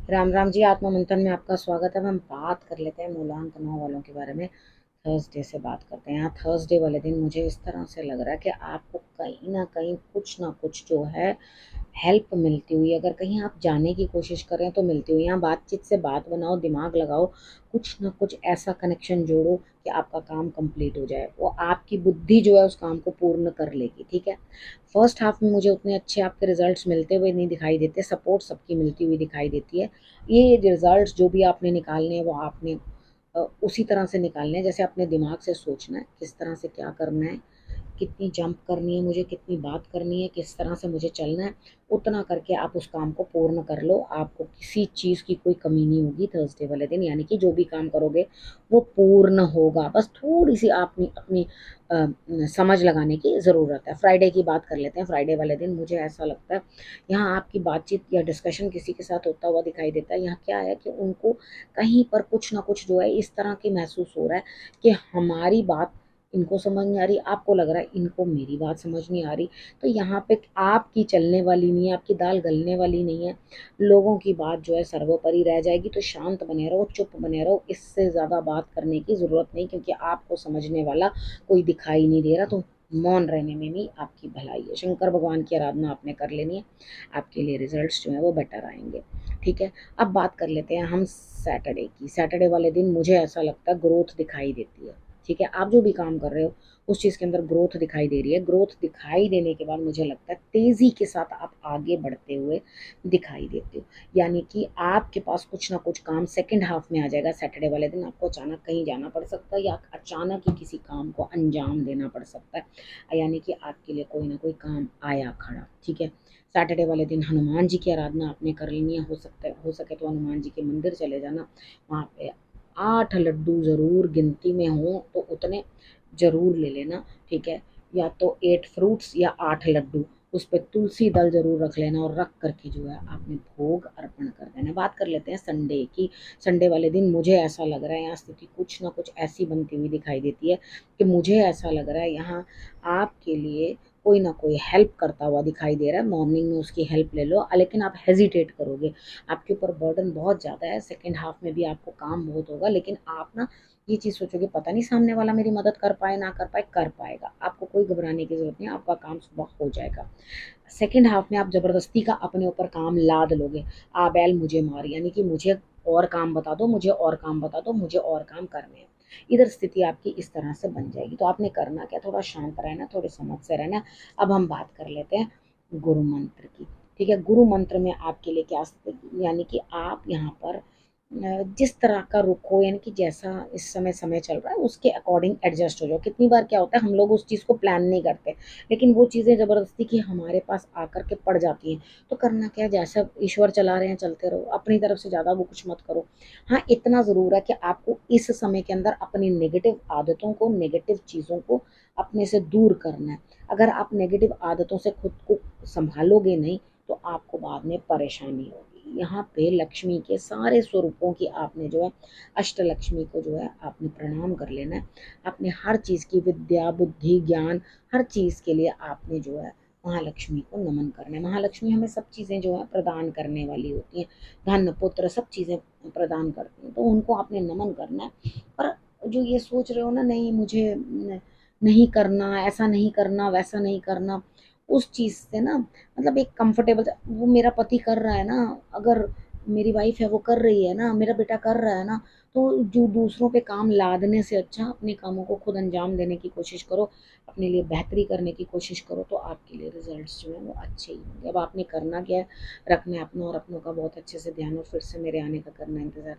राम राम जी। आत्मा मंथन में आपका स्वागत है। हम बात कर लेते हैं मूलांक 9 वालों के बारे में। थर्सडे से बात करते हैं। यहाँ थर्सडे वाले दिन मुझे इस तरह से लग रहा है कि आपको कहीं ना कुछ जो है हेल्प मिलती हुई, अगर कहीं आप जाने की कोशिश करें तो मिलती हुई। यहाँ बातचीत से बात बनाओ, दिमाग लगाओ, कुछ ना कुछ ऐसा कनेक्शन जोड़ो कि आपका काम कंप्लीट हो जाए। वो आपकी बुद्धि जो है उस काम को पूर्ण कर लेगी। ठीक है। फर्स्ट हाफ में मुझे उतने अच्छे आपके रिजल्ट्स मिलते हुए नहीं दिखाई देते। सपोर्ट सबकी मिलती हुई दिखाई देती है। ये रिजल्ट्स जो भी आपने निकालने हैं वो आपने उसी तरह से निकालने हैं जैसे अपने दिमाग से सोचना है किस तरह से क्या करना है, कितनी जंप करनी है मुझे, कितनी बात करनी है, किस तरह से मुझे चलना है। उतना करके आप उस काम को पूर्ण कर लो। आपको किसी चीज़ की कोई कमी नहीं होगी थर्सडे वाले दिन। यानी कि जो भी काम करोगे वो पूर्ण होगा। बस थोड़ी सी आपने अपनी समझ लगाने की ज़रूरत है। फ्राइडे की बात कर लेते हैं। फ्राइडे वाले दिन मुझे ऐसा लगता है यहाँ आपकी बातचीत या डिस्कशन किसी के साथ होता हुआ दिखाई देता है। यहाँ क्या है कि उनको कहीं पर कुछ ना कुछ जो है इस तरह की महसूस हो रहा है कि हमारी बात इनको समझ नहीं आ रही, आपको लग रहा है इनको मेरी बात समझ नहीं आ रही। तो यहाँ पे आपकी चलने वाली नहीं है, आपकी दाल गलने वाली नहीं है। लोगों की बात जो है सर्वोपरि रह जाएगी। तो शांत बने रहो, चुप बने रहो। इससे ज़्यादा बात करने की ज़रूरत नहीं, क्योंकि आपको समझने वाला कोई दिखाई नहीं दे रहा। तो मौन रहने में भी आपकी भलाई है। शंकर भगवान की आराधना आपने कर लेनी है। आपके लिए रिजल्ट्स जो हैं वो बेटर आएंगे। ठीक है। अब बात कर लेते हैं हम सैटरडे की। सैटरडे वाले दिन मुझे ऐसा लगता है ग्रोथ दिखाई देती है। ठीक है। आप जो भी काम कर रहे हो उस चीज़ के अंदर ग्रोथ दिखाई दे रही है। ग्रोथ दिखाई देने के बाद मुझे लगता है तेज़ी के साथ आप आगे बढ़ते हुए दिखाई देते हो। यानी कि आपके पास कुछ ना कुछ काम सेकंड हाफ में आ जाएगा। सैटरडे वाले दिन आपको अचानक कहीं जाना पड़ सकता है या अचानक ही किसी काम को अंजाम देना पड़ सकता है। यानी कि आपके लिए कोई ना कोई काम आया खड़ा। ठीक है। सैटरडे वाले दिन हनुमान जी की आराधना आपने कर लेनी है। हो सके तो हनुमान जी के मंदिर चले जाना। वहाँ पे 8 लड्डू ज़रूर गिनती में हों तो उतने ज़रूर ले लेना। ठीक है। या तो 8 फ्रूट्स या 8 लड्डू, उस पे तुलसी दल ज़रूर रख लेना और रख करके जो है आपने भोग अर्पण कर देना। बात कर लेते हैं संडे की। संडे वाले दिन मुझे ऐसा लग रहा है यहाँ स्थिति कुछ ना कुछ ऐसी बनती हुई दिखाई देती है कि मुझे ऐसा लग रहा है यहाँ आपके लिए कोई ना कोई हेल्प करता हुआ दिखाई दे रहा है। मॉर्निंग में उसकी हेल्प ले लो, लेकिन आप हेजिटेट करोगे। आपके ऊपर बर्डन बहुत ज़्यादा है। सेकेंड हाफ में भी आपको काम बहुत होगा, लेकिन आप ना ये चीज़ सोचोगे पता नहीं सामने वाला मेरी मदद कर पाए ना कर पाए, कर पाएगा। आपको कोई घबराने की ज़रूरत नहीं है। आपका काम सुबह हो जाएगा। सेकेंड हाफ में आप ज़बरदस्ती का अपने ऊपर काम लाद लोगे। आ बैल मुझे मार, यानी कि मुझे और काम बता दो, मुझे और काम बता दो, मुझे और काम करने हैं। इधर स्थिति आपकी इस तरह से बन जाएगी। तो आपने करना क्या, थोड़ा शांत रहना, थोड़े समझ से रहना। अब हम बात कर लेते हैं गुरु मंत्र की। ठीक है। गुरु मंत्र में आपके लिए क्या स्थिति, यानी कि आप यहाँ पर जिस तरह का रुख हो, यानी कि जैसा इस समय समय चल रहा है उसके अकॉर्डिंग एडजस्ट हो जाओ। कितनी बार क्या होता है हम लोग उस चीज़ को प्लान नहीं करते, लेकिन वो चीज़ें ज़बरदस्ती की हमारे पास आकर के पड़ जाती हैं। तो करना क्या है, जैसा ईश्वर चला रहे हैं चलते रहो। अपनी तरफ से ज़्यादा वो कुछ मत करो। हाँ, इतना ज़रूर है कि आपको इस समय के अंदर अपनी नेगेटिव आदतों को, नेगेटिव चीज़ों को अपने से दूर करना है। अगर आप नेगेटिव आदतों से खुद को संभालोगे नहीं तो आपको बाद में परेशानी होगी। यहाँ पे लक्ष्मी के सारे स्वरूपों की आपने जो है अष्टलक्ष्मी को जो है आपने प्रणाम कर लेना है। आपने हर चीज़ की विद्या, बुद्धि, ज्ञान, हर चीज़ के लिए आपने जो है महालक्ष्मी को नमन करना है। महालक्ष्मी हमें सब चीज़ें जो है प्रदान करने वाली होती हैं। धन, पुत्र, सब चीज़ें प्रदान करती हैं। तो उनको आपने नमन करना है। पर जो ये सोच रहे हो ना, नहीं मुझे नहीं करना, ऐसा नहीं करना, वैसा नहीं करना, उस चीज़ से ना मतलब एक कंफर्टेबल, वो मेरा पति कर रहा है ना, अगर मेरी वाइफ है वो कर रही है ना, मेरा बेटा कर रहा है ना, तो जो दूसरों पे काम लादने से अच्छा अपने कामों को खुद अंजाम देने की कोशिश करो। अपने लिए बेहतरी करने की कोशिश करो तो आपके लिए रिजल्ट्स जो हैं वो अच्छे ही होंगे। अब आपने करना क्या है, रखना है अपना और अपनों का बहुत अच्छे से ध्यान, और फिर से मेरे आने का करना इंतज़ार।